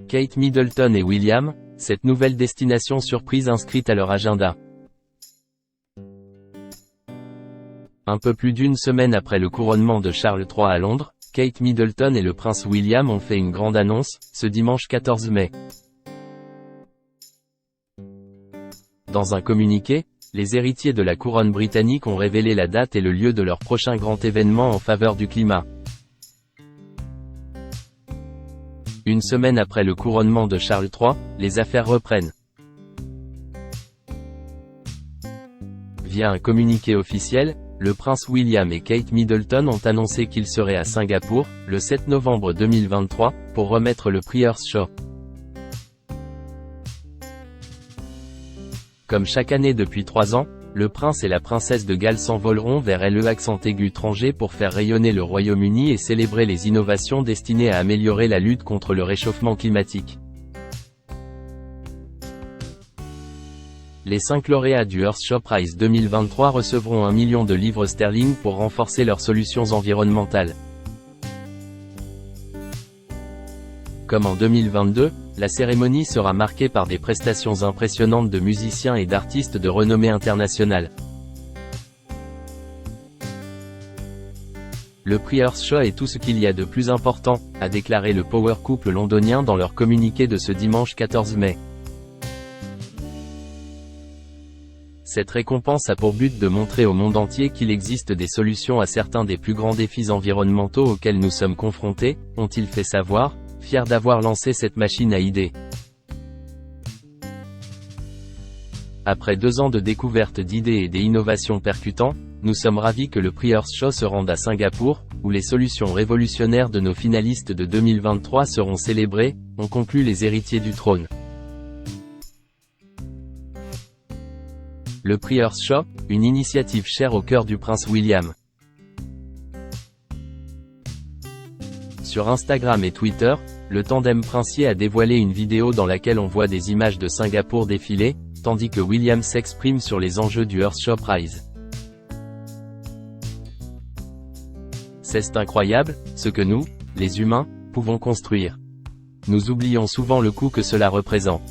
Kate Middleton et William, cette nouvelle destination surprise inscrite à leur agenda. Un peu plus d'une semaine après le couronnement de Charles III à Londres, Kate Middleton et le prince William ont fait une grande annonce, ce dimanche 14 mai. Dans un communiqué, les héritiers de la couronne britannique ont révélé la date et le lieu de leur prochain grand événement en faveur du climat. Une semaine après le couronnement de Charles III, les affaires reprennent. Via un communiqué officiel, le prince William et Kate Middleton ont annoncé qu'ils seraient à Singapour, le 7 novembre 2023, pour remettre le prix Earthshow. Comme chaque année depuis 3 ans, le prince et la princesse de Galles s'envoleront vers le accent aigu Tanger pour faire rayonner le Royaume-Uni et célébrer les innovations destinées à améliorer la lutte contre le réchauffement climatique. Les 5 lauréats du Earthshow Prize 2023 recevront 1 million de livres sterling pour renforcer leurs solutions environnementales. Comme en 2022, la cérémonie sera marquée par des prestations impressionnantes de musiciens et d'artistes de renommée internationale. Le prix Earthshow est tout ce qu'il y a de plus important, a déclaré le power couple londonien dans leur communiqué de ce dimanche 14 mai. Cette récompense a pour but de montrer au monde entier qu'il existe des solutions à certains des plus grands défis environnementaux auxquels nous sommes confrontés, ont-ils fait savoir, fiers d'avoir lancé cette machine à idées. Après 2 ans de découverte d'idées et d'innovations percutantes, nous sommes ravis que le prix Earthshow se rende à Singapour, où les solutions révolutionnaires de nos finalistes de 2023 seront célébrées, ont conclu les héritiers du trône. Le prix Earthshow, une initiative chère au cœur du prince William. Sur Instagram et Twitter, le tandem princier a dévoilé une vidéo dans laquelle on voit des images de Singapour défiler, tandis que William s'exprime sur les enjeux du Earthshow Prize. C'est incroyable, ce que nous, les humains, pouvons construire. Nous oublions souvent le coût que cela représente.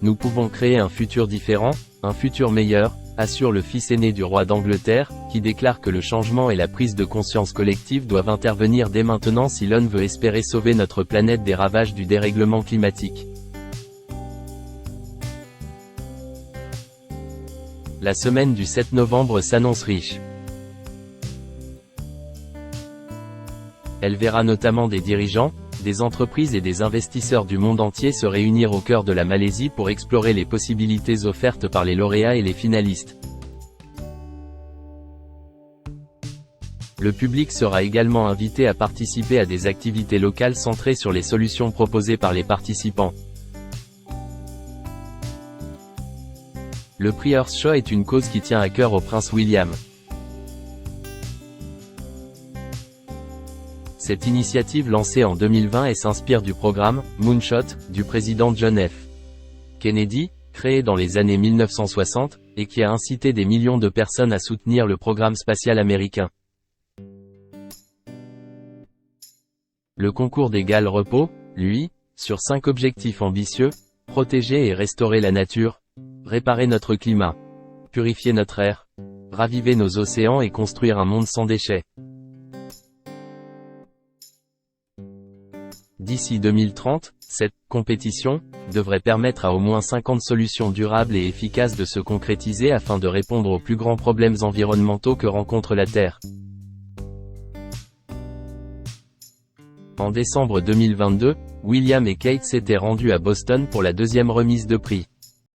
Nous pouvons créer un futur différent, un futur meilleur, assure le fils aîné du roi d'Angleterre, qui déclare que le changement et la prise de conscience collective doivent intervenir dès maintenant si l'on veut espérer sauver notre planète des ravages du dérèglement climatique. La semaine du 7 novembre s'annonce riche. Elle verra notamment des dirigeants, des entreprises et des investisseurs du monde entier se réunir au cœur de la Malaisie pour explorer les possibilités offertes par les lauréats et les finalistes. Le public sera également invité à participer à des activités locales centrées sur les solutions proposées par les participants. Le prix Earthshow est une cause qui tient à cœur au prince William. Cette initiative lancée en 2020 et s'inspire du programme « Moonshot » du président John F. Kennedy, créé dans les années 1960, et qui a incité des millions de personnes à soutenir le programme spatial américain. Le concours des Galles repose, lui, sur 5 objectifs ambitieux: protéger et restaurer la nature, réparer notre climat, purifier notre air, raviver nos océans et construire un monde sans déchets. D'ici 2030, cette compétition devrait permettre à au moins 50 solutions durables et efficaces de se concrétiser afin de répondre aux plus grands problèmes environnementaux que rencontre la Terre. En décembre 2022, William et Kate s'étaient rendus à Boston pour la 2e remise de prix.